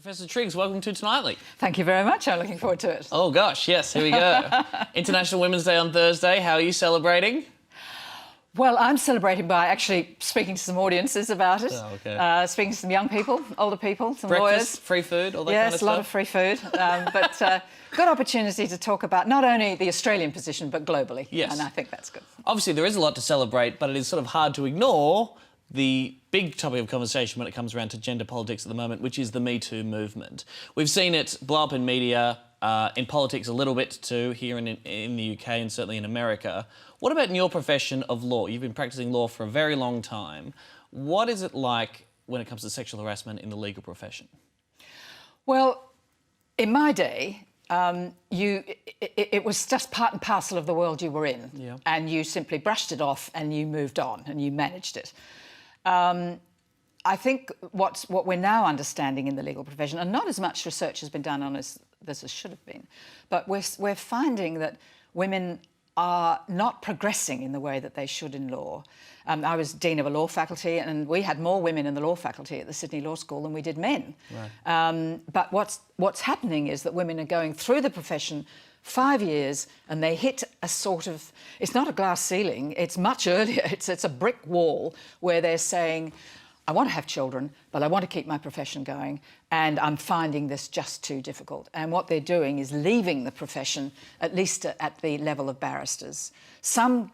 Professor Triggs, welcome to Tonightly. Thank you very much. I'm looking forward to it. Oh, gosh, yes, here we go. International Women's Day on Thursday. How are you celebrating? Well, I'm celebrating by actually speaking to some audiences about it. Oh, okay. Speaking to some young people, older people, some Breakfast, lawyers. free food, all that kind of stuff? Yes, a lot of free food. But good opportunity to talk about not only the Australian position, but globally. Yes. And I think that's good. Obviously, there is a lot to celebrate, but it is sort of hard to ignore the big topic of conversation when it comes around to gender politics at the moment, which is the Me Too movement. We've seen it blow up in media, in politics a little bit too, here in the UK and certainly in America. What about in your profession of law? You've been practising law for a very long time. What is it like when it comes to sexual harassment in the legal profession? Well, in my day, it was just part and parcel of the world you were in. Yeah. And you simply brushed it off and you moved on and you managed it. I think what we're now understanding in the legal profession, and not as much research has been done on this as should have been, but we're finding that women are not progressing in the way that they should in law. I was Dean of a law faculty and we had more women in the law faculty at the Sydney Law School than we did men. Right. But what's happening is that women are going through the profession 5 years and they hit a sort of, it's not a glass ceiling, it's much earlier, it's a brick wall where they're saying, I want to have children, but I want to keep my profession going, and I'm finding this just too difficult. And what they're doing is leaving the profession, at least at the level of barristers. Some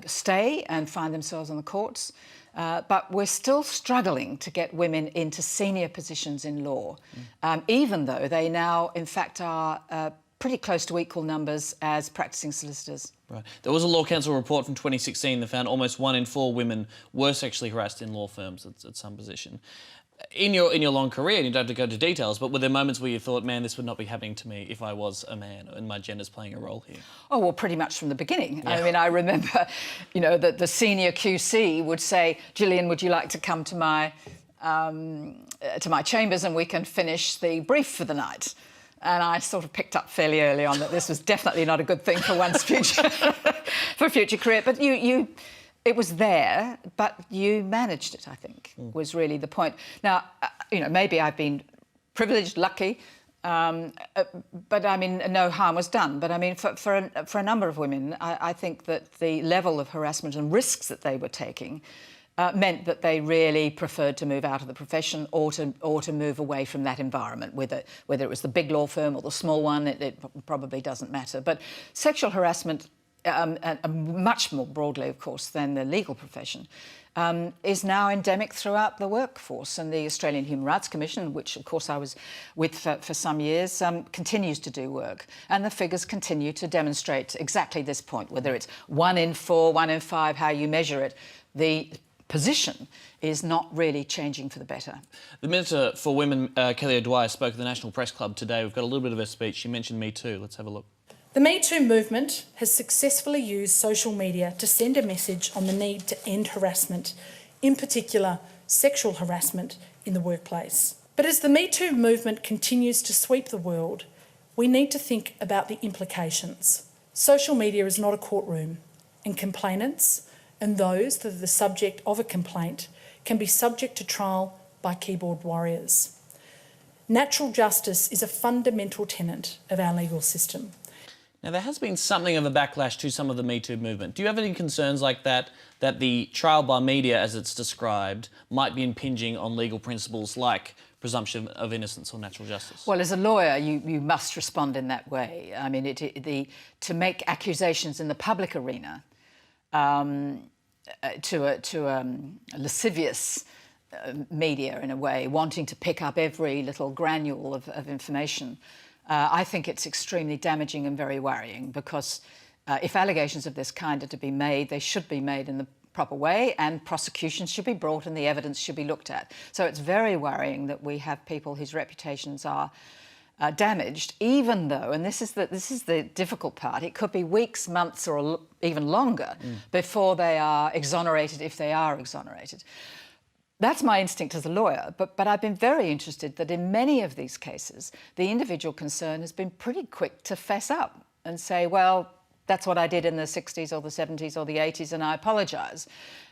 stay and find themselves on the courts, but we're still struggling to get women into senior positions in law, even though they now, in fact, are pretty close to equal numbers as practising solicitors. Right. There was a Law Council report from 2016 that found almost 1 in 4 women were sexually harassed in law firms at some position. In your long career, and you don't have to go into details, but were there moments where you thought, man, this would not be happening to me if I was a man and my gender's playing a role here? Oh, well, pretty much from the beginning. Yeah. I mean, I remember, you know, that the senior QC would say, Gillian, would you like to come to my chambers and we can finish the brief for the night? And I sort of picked up fairly early on that this was definitely not a good thing for one's future, for future career. But it was there, but you managed it, I think, was really the point. Now, you know, maybe I've been privileged, lucky, but I mean, no harm was done. But I mean, for a number of women, I think that the level of harassment and risks that they were taking meant that they really preferred to move out of the profession or to move away from that environment, whether it was the big law firm or the small one, it probably doesn't matter. But sexual harassment, much more broadly, of course, than the legal profession, is now endemic throughout the workforce. And the Australian Human Rights Commission, which, of course, I was with for some years, continues to do work. And the figures continue to demonstrate exactly this point, whether it's 1 in 4, 1 in 5, how you measure it, the position is not really changing for the better. The Minister for Women, Kelly O'Dwyer, spoke at the National Press Club today. We've got a little bit of her speech. She mentioned Me Too. Let's have a look. The Me Too movement has successfully used social media to send a message on the need to end harassment, in particular sexual harassment in the workplace. But as the Me Too movement continues to sweep the world, we need to think about the implications. Social media is not a courtroom, and complainants and those that are the subject of a complaint can be subject to trial by keyboard warriors. Natural justice is a fundamental tenet of our legal system. Now, there has been something of a backlash to some of the Me Too movement. Do you have any concerns like that the trial by media, as it's described, might be impinging on legal principles like presumption of innocence or natural justice? Well, as a lawyer, you must respond in that way. I mean, to make accusations in the public arena to a lascivious media, in a way, wanting to pick up every little granule of information, I think it's extremely damaging and very worrying, because if allegations of this kind are to be made, they should be made in the proper way, and prosecutions should be brought and the evidence should be looked at. So it's very worrying that we have people whose reputations are damaged, even though, and this is the difficult part, it could be weeks, months or even longer before they are exonerated, if they are exonerated. That's my instinct as a lawyer, but I've been very interested that in many of these cases, the individual concerned has been pretty quick to fess up and say, well, that's what I did in the 60s or the 70s or the 80s and I apologise.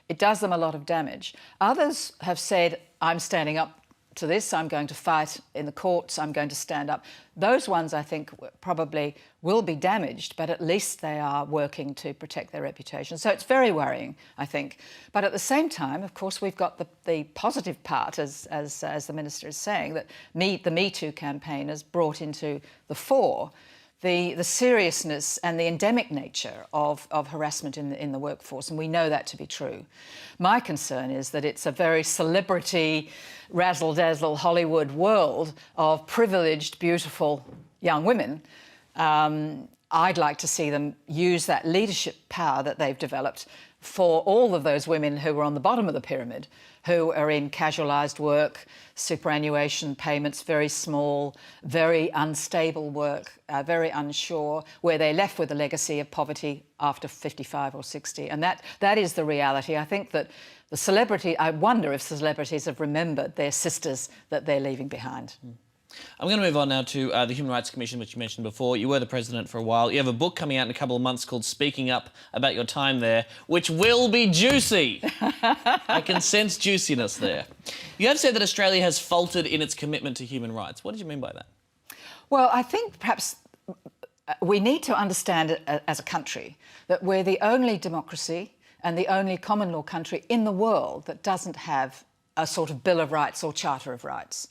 It does them a lot of damage. Others have said, I'm standing up to this. I'm going to fight in the courts. I'm going to stand up. Those ones, I think, probably will be damaged, but at least they are working to protect their reputation. So it's very worrying, I think. But at the same time, of course, we've got the positive part, as the Minister is saying, that the Me Too campaign has brought into the fore the seriousness and the endemic nature of harassment in the workforce, and we know that to be true. My concern is that it's a very celebrity, razzle-dazzle Hollywood world of privileged, beautiful young women. I'd like to see them use that leadership power that they've developed for all of those women who are on the bottom of the pyramid, who are in casualised work, superannuation payments, very small, very unstable work, very unsure, where they're left with a legacy of poverty after 55 or 60. And that is the reality. I think that I wonder if celebrities have remembered their sisters that they're leaving behind. I'm going to move on now to the Human Rights Commission, which you mentioned before. You were the president for a while. You have a book coming out in a couple of months called Speaking Up, about your time there, which will be juicy. I can sense juiciness there. You have said that Australia has faltered in its commitment to human rights. What did you mean by that? Well, I think perhaps we need to understand as a country that we're the only democracy and the only common law country in the world that doesn't have a sort of Bill of Rights or Charter of Rights.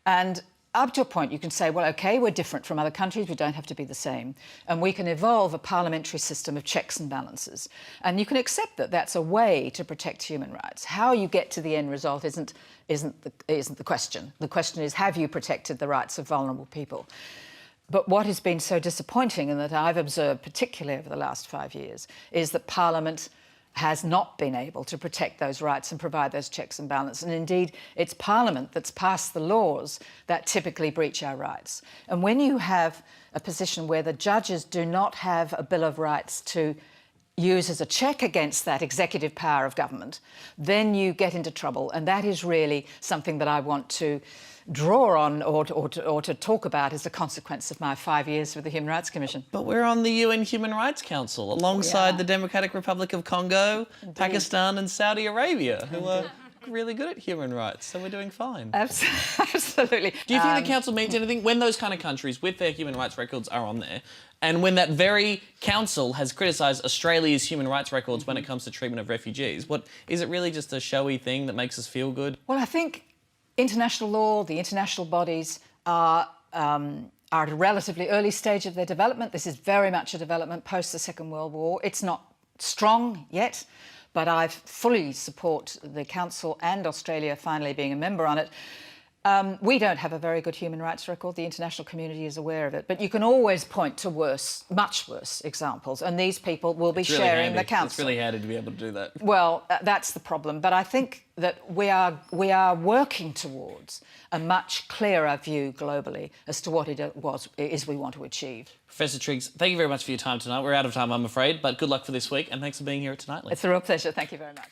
And up to a point, you can say, well, OK, we're different from other countries, we don't have to be the same. And we can evolve a parliamentary system of checks and balances. And you can accept that that's a way to protect human rights. How you get to the end result isn't the question. The question is, have you protected the rights of vulnerable people? But what has been so disappointing, and that I've observed particularly over the last 5 years, is that Parliament has not been able to protect those rights and provide those checks and balances. And indeed, it's Parliament that's passed the laws that typically breach our rights. And when you have a position where the judges do not have a Bill of Rights to use as a check against that executive power of government, then you get into trouble. And that is really something that I want to draw on or to talk about as a consequence of my 5 years with the Human Rights Commission. But we're on the UN Human Rights Council, alongside the Democratic Republic of Congo, Pakistan and Saudi Arabia, who are really good at human rights, so we're doing fine. Absolutely. Do you think the council means anything when those kind of countries with their human rights records are on there, and when that very council has criticised Australia's human rights records when it comes to treatment of refugees? What is it really just a showy thing that makes us feel good? Well, I think international law, the international bodies are at a relatively early stage of their development. This is very much a development post the Second World War. It's not strong yet, but I fully support the Council and Australia finally being a member on it. We don't have a very good human rights record. The international community is aware of it. But you can always point to worse, much worse examples, and these people will be sharing the council. It's really handy to be able to do that. Well, that's the problem. But I think that we are working towards a much clearer view globally as to what it is we want to achieve. Professor Triggs, thank you very much for your time tonight. We're out of time, I'm afraid, but good luck for this week, and thanks for being here at Tonightly. It's a real pleasure. Thank you very much.